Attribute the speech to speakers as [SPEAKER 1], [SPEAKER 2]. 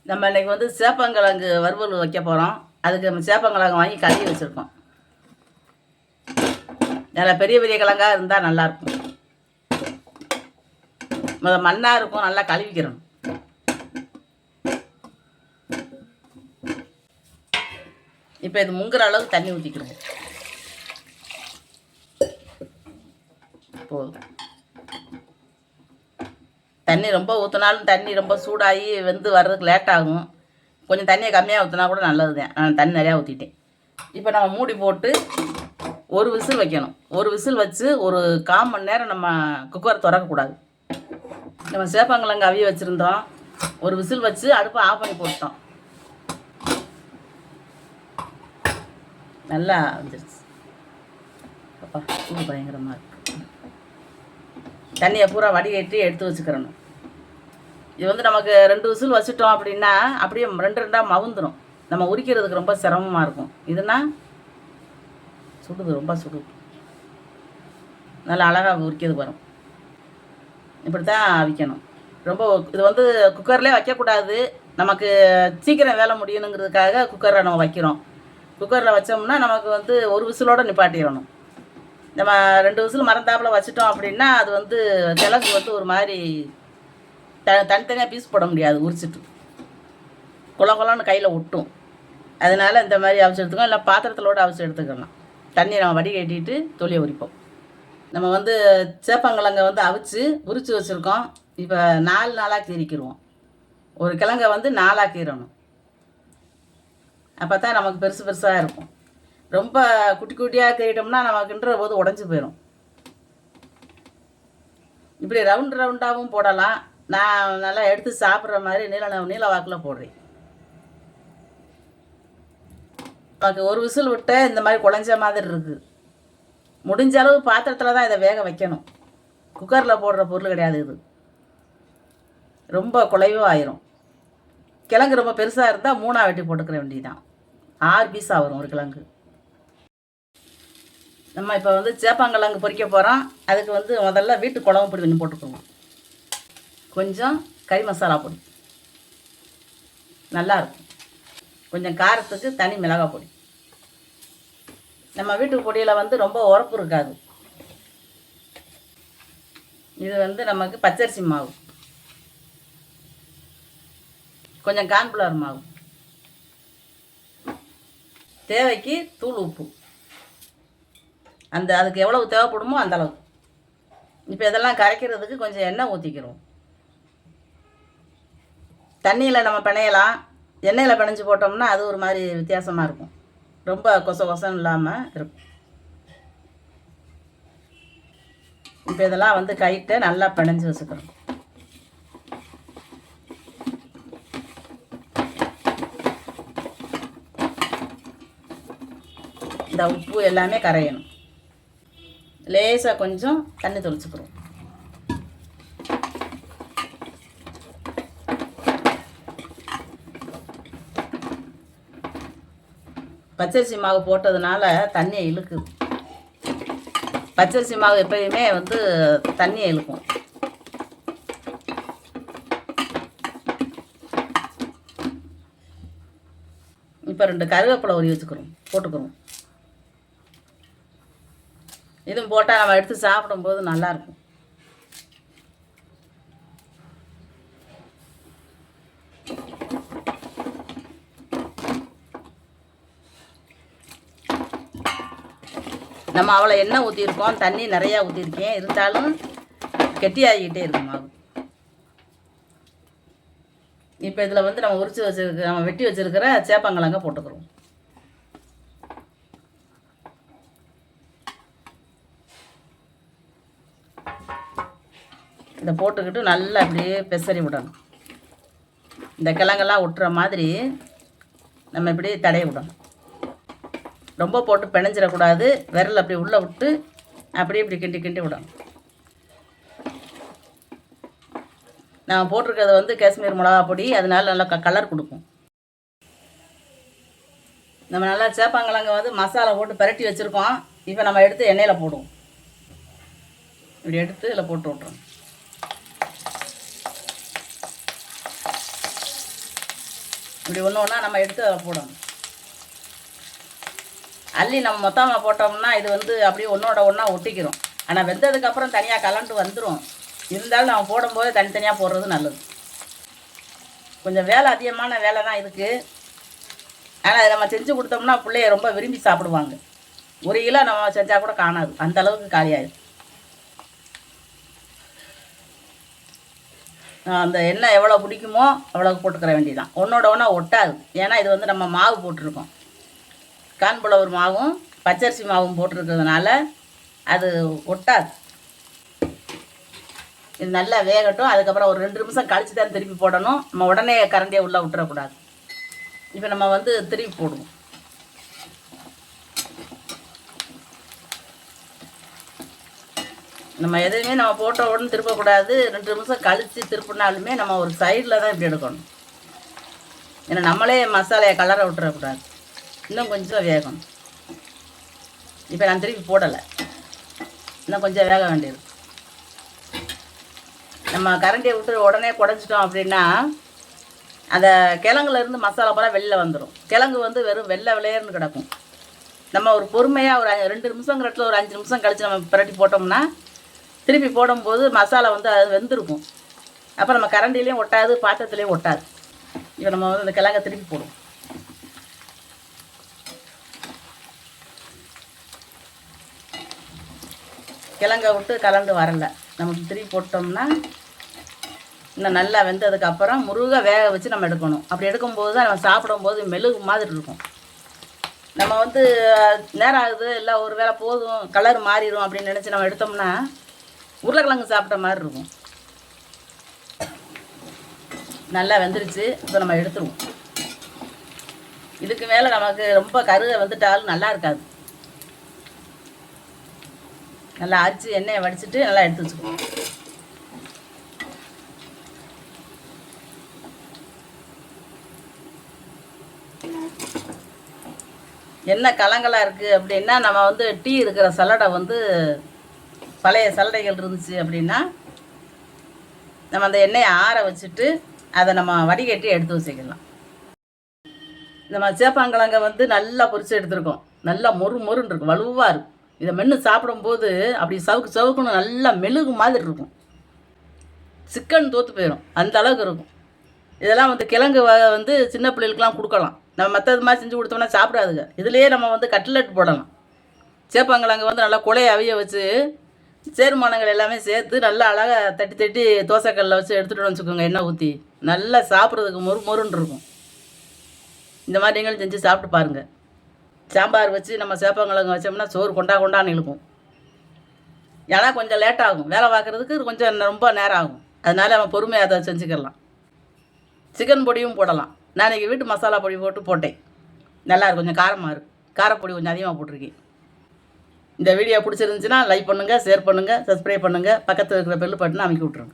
[SPEAKER 1] நம்ம இன்றைக்கி வந்து சேப்பங்கிழங்கு வறுவல் வைக்க போகிறோம். அதுக்கு நம்ம சேப்பங்கிழங்கு வாங்கி கழுவி வச்சுருக்கோம். நல்லா பெரிய பெரிய கிழங்காக இருந்தால் நல்லாயிருக்கும். மண்ணாக இருக்கும், நல்லா கழுவிக்கிறணும். இப்போ இது முங்குற அளவுக்கு தண்ணி ஊற்றிக்கிறோம். போதும். தண்ணி ரொம்ப ஊற்றினாலும் தண்ணி ரொம்ப சூடாகி வெந்து வர்றதுக்கு லேட் ஆகும். கொஞ்சம் தண்ணியை கம்மியாக ஊற்றினா கூட நல்லது தான். நான் தண்ணி நிறையா ஊற்றிட்டேன். இப்போ நம்ம மூடி போட்டு ஒரு விசில் வைக்கணும். ஒரு விசில் வச்சு ஒரு 1/4 மணி நேரம் நம்ம குக்கர் திறக்கக்கூடாது. நம்ம சேப்பங்கிழங்கு அவிய வச்சுருந்தோம். ஒரு விசில் வச்சு அடுப்பை ஆஃப் பண்ணி போட்டோம். நல்லா வந்துருச்சு. அப்பா சூடு பயங்கரமாக இருக்குது. தண்ணியை பூரா வடிகட்டி எடுத்து வச்சுக்கிறணும். இது வந்து நமக்கு 2 விசில் வச்சுட்டோம் அப்படின்னா அப்படியே 2 மவுந்துடும். நம்ம உரிக்கிறதுக்கு ரொம்ப சிரமமாக இருக்கும். இதுனா சுடுது, ரொம்ப சுடுது. நல்லா அழகாக உரிக்கிறது வரும். இப்படி தான் அவிக்கணும். ரொம்ப இது வந்து குக்கர்லேயே வைக்கக்கூடாது. நமக்கு சீக்கிரம் வேலை முடியணுங்கிறதுக்காக குக்கரில் நம்ம வைக்கிறோம். குக்கரில் வச்சோம்னா நமக்கு வந்து ஒரு விசிலோடு நிப்பாட்டிடணும். நம்ம 2 விசில் மறந்தாப்பில் வச்சிட்டோம் அப்படின்னா அது வந்து கிழங்கு வந்து ஒரு மாதிரி தனித்தனியாக பீஸ் போட முடியாது. உரிச்சிட்டு குளன்னு கையில் ஒட்டும். அதனால் இந்த மாதிரி அவிச்சு எடுத்துக்கலாம். இல்லை பாத்திரத்திலோடு அவிச்சு எடுத்துக்கலாம். தண்ணியை நம்ம வடிகட்டிட்டு தொலியை உரிப்போம். நம்ம வந்து சேப்பங்கிழங்கை வந்து அவிச்சு உரித்து வச்சுருக்கோம். இப்போ 4 நாளாக கீறிக்கிடுவோம். ஒரு கிழங்கை வந்து 4ஆக கீறணும். அப்போ தான் நமக்கு பெருசு பெருசாக இருக்கும். ரொம்ப குட்டி குட்டியாக கீறிட்டோம்னா நமக்குன்ற போது உடஞ்சி போயிடும். இப்படி ரவுண்டாகவும் போடலாம். நான் நல்லா எடுத்து சாப்பிட்ற மாதிரி நீல வாக்கில் போடுறேன். நமக்கு ஒரு விசில் விட்டு இந்த மாதிரி குழஞ்ச மாதிரி இருக்குது. முடிஞ்ச அளவு பாத்திரத்தில் தான் இதை வேக வைக்கணும். குக்கரில் போடுற பொருள் கிடையாது. இது ரொம்ப குலைவாக ஆயிரும். கிழங்கு ரொம்ப பெருசாக இருந்தால் 3ஆக வெட்டி போட்டுக்கிற வேண்டியதான். 6 பீஸாக வரும் ஒரு கிழங்கு. நம்ம இப்போ வந்து சேப்பங்கிழங்கு பொரிக்க போகிறோம். அதுக்கு வந்து முதல்ல வீட்டு குழம்பு பொடி கொஞ்சம் போட்டுக்குவோம். கொஞ்சம் கறி மசாலா பொடி நல்லாயிருக்கும். கொஞ்சம் காரத்துக்கு தனி மிளகாய் பொடி. நம்ம வீட்டு பொடியில் வந்து ரொம்ப உரப்பு இருக்காது. இது வந்து நமக்கு பச்சரிசி மாவு, கொஞ்சம் கார்ன்ஃப்ளவர் மாவு, தேவைக்கு தூள் உப்பு. அதுக்கு எவ்வளவு தேவைப்படுமோ அந்த அளவுக்கு. இப்போ இதெல்லாம் கரைக்கிறதுக்கு கொஞ்சம் எண்ணெய் ஊற்றிக்கிறோம். தண்ணியில் நம்ம பிணையலாம். எண்ணெயில் பிணைஞ்சு போட்டோம்னா அது ஒரு மாதிரி வித்தியாசமாக இருக்கும். ரொம்ப கொசன்னு இல்லாமல் இருக்கும். இப்போ இதெல்லாம் வந்து கைட்டு நல்லா பிணைஞ்சு வச்சுக்கிறோம். இந்த உப்பு எல்லாமே கரையணும். லேசாக கொஞ்சம் தண்ணி தெளிச்சுக்கிறோம். பச்சரிசி மாவு போட்டதுனால தண்ணியை இழுக்குது. பச்சரிசி மாவு எப்பயுமே வந்து தண்ணியை இழுக்கும். இப்போ 2 கருவேப்பிலை உரி வச்சுக்கிறோம், போட்டுக்கிறோம். இதுவும் போட்டால் நம்ம எடுத்து சாப்பிடும்போது நல்லாயிருக்கும். நம்ம அவ்வளோ எண்ணெய் ஊற்றிருக்கோம், தண்ணி நிறையா ஊற்றிருக்கேன். இருந்தாலும் கெட்டியாகிக்கிட்டே இருக்கும் மாவு. இப்போ இதில் வந்து நம்ம வெட்டி வச்சுருக்கிற சேப்பங்கிழங்க போட்டுக்கிறோம். இதை போட்டுக்கிட்டு நல்லா அப்படியே பெசரி விடணும். இந்த கிழங்கெல்லாம் விட்டுற மாதிரி நம்ம இப்படியே தடைய விடணும். ரொம்ப போட்டு பிணைஞ்சிடக்கூடாது. விரல் அப்படி உள்ளே விட்டு அப்படியே இப்படி கிண்டி விடணும். நான் போட்டிருக்கிறது வந்து காஷ்மீர் மிளகா பொடி. அதனால நல்லா கலர் கொடுக்கும். நம்ம நல்லா சேப்பங்கிழங்க வந்து மசாலா போட்டு பரட்டி வச்சுருக்கோம். இப்போ நம்ம எடுத்து எண்ணெயில் போடுவோம். இப்படி எடுத்து இதில் போட்டு விட்றோம். இப்படி ஒன்று ஒன்றா நம்ம எடுத்து அதை போடணும். அள்ளி நம்ம மொத்தமாக போட்டோம்னா இது வந்து அப்படியே ஒன்றோட ஒன்றா ஒட்டிக்கிறோம். ஆனால் வெந்ததுக்கப்புறம் தனியாக கலண்டு வந்துடும். இருந்தாலும் நம்ம போடும்போது தனித்தனியாக போடுறது நல்லது. கொஞ்சம் வேலை அதிகமான வேலை தான் இதுக்கு. ஆனால் அதை நம்ம செஞ்சு கொடுத்தோம்னா பிள்ளைய ரொம்ப விரும்பி சாப்பிடுவாங்க. 1 கிலோ நம்ம செஞ்சால் கூட காணாது, அந்த அளவுக்கு காலியாயிடும். அந்த எண்ணெய் எவ்வளோ பிடிக்குமோ அவ்வளோக்கு போட்டுக்கிற வேண்டியதான். ஒன்றோட ஒன்றா ஒட்டாது. ஏன்னா இது வந்து நம்ம மாவு போட்டிருக்கோம். கான்ஃப்ளவர் மாவும் பச்சரிசி மாவும் போட்டிருக்கிறதுனால அது ஒட்டாது. இது நல்லா வேகட்டும். அதுக்கப்புறம் ஒரு 2 நிமிஷம் கழிச்சு தான் திருப்பி போடணும். நம்ம உடனே கரண்டியை உள்ளே விட்டுறக்கூடாது. இப்போ நம்ம வந்து திருப்பி போடுவோம். நம்ம எதுவுமே நம்ம போட்ட உடனே திருப்பக்கூடாது. 2 நிமிஷம் கழித்து திருப்பினாலுமே நம்ம ஒரு சைடில் தான் இப்படி எடுக்கணும். ஏன்னா நம்மளே மசாலையை கலரை விட்டுறக்கூடாது. இன்னும் கொஞ்சம் வேகணும். இப்போ நான் திருப்பி போடலை, இன்னும் கொஞ்சம் வேக வேண்டியது. நம்ம கரண்டியை விட்டு உடனே குடஞ்சிட்டோம் அப்படின்னா அந்த கிழங்குலேருந்து மசாலா பூரா வெளியில் வந்துடும். கிழங்கு வந்து வெறும் வெள்ளை விளையர்னு கிடக்கும். நம்ம ஒரு பொறுமையாக ஒரு 2 நிமிஷங்கிறதுல ஒரு 5 நிமிஷம் கழித்து நம்ம பிரட்டி போட்டோம்னா திருப்பி போடும்போது மசாலா வந்து அது வெந்திருக்கும். அப்போ நம்ம கரண்டிலையும் ஒட்டாது, பாத்திரத்துலேயும் ஒட்டாது. இப்போ நம்ம வந்து அந்த கிழங்கை திருப்பி போடுவோம். கிழங்கை விட்டு கலந்து வரலை, நமக்கு திருப்பி போட்டோம்னா இன்னும் நல்லா வெந்ததுக்கப்புறம் முருகை வேக வச்சு நம்ம எடுக்கணும். அப்படி எடுக்கும்போது தான் நம்ம சாப்பிடும்போது மெழுகு மாதிரி இருக்கும். நம்ம வந்து நேரம் ஆகுது, இல்லை ஒரு வேளை போதும் கலர் மாறிடும் அப்படின்னு நினச்சி நம்ம எடுத்தோம்னா உருளைக்கிழங்கு சாப்பிட்ட மாதிரி இருக்கும். நல்லா வெந்துருச்சு. இப்போ நம்ம எடுத்துருவோம். இதுக்கு மேலே நமக்கு ரொம்ப கருகை வந்துட்டாலும் நல்லா இருக்காது. நல்லா அரிச்சு எண்ணெயை வடிச்சிட்டு நல்லா எடுத்து வச்சுக்குவோம். என்ன கலங்கலாக இருக்குது அப்படின்னா நம்ம வந்து டீ இருக்கிற சல்லடை வந்து பழைய சல்லடைகள் இருந்துச்சு அப்படின்னா நம்ம அந்த எண்ணெயை ஆற வச்சுட்டு அதை நம்ம வடிகட்டி எடுத்து வச்சுக்கலாம். நம்ம சேப்பாங்கிழங்க வந்து நல்லா பொரிச்சு எடுத்துருக்கோம். நல்லா மொறுன்னு இருக்கும், வலுவாக இருக்கும். இதை மென்று சாப்பிடும்போது அப்படி சவுக்குன்னு நல்லா மெழுகு மாதிரி இருக்கும். சிக்கன் தோற்று போயிடும், அந்த அளவுக்கு இருக்கும். இதெல்லாம் வந்து கிழங்கு வந்து சின்ன பிள்ளைகளுக்கெலாம் கொடுக்கலாம். நம்ம மற்றது மாதிரி செஞ்சு கொடுத்தோம்னா சாப்பிடாதுங்க. இதுலேயே நம்ம வந்து கட்லெட் போடலாம். சேப்பாங்கிழங்கு வந்து நல்லா குழைய அவிய வச்சு சேர்மானங்கள் எல்லாமே சேர்த்து நல்லா அழகாக தட்டி தட்டி தோசைக்கல்லில் வச்சு எடுத்துகிட்டு வச்சுக்கோங்க. எண்ணெய் ஊற்றி நல்லா சாப்பிட்றதுக்கு மொறுன்னு இருக்கும். இந்த மாதிரி நீங்களும் செஞ்சு சாப்பிட்டு பாருங்கள். சாம்பார் வச்சு நம்ம சேப்பாங்கிழங்கு வச்சோம்னா சோறு கொண்டான்னு இழுக்கும். ஏன்னா கொஞ்சம் லேட்டாகும், வேலை பார்க்குறதுக்கு கொஞ்சம் ரொம்ப நேரம் ஆகும். அதனால் நம்ம பொறுமையாக அதை செஞ்சுக்கலாம். சிக்கன் பொடியும் போடலாம். நான் இன்றைக்கி வீட்டு மசாலா பொடி போட்டேன். நல்லாயிருக்கும், கொஞ்சம் காரமாக இருக்குது. காரப்பொடி கொஞ்சம் அதிகமாக போட்டிருக்கேன். இந்த வீடியோ பிடிச்சிருந்துச்சுன்னா லைக் பண்ணுங்கள், ஷேர் பண்ணுங்கள், சப்ஸ்கிரைப் பண்ணுங்கள். பக்கத்தில் இருக்கிற பெல் பட்டனை அமைக்கி விட்ருங்க.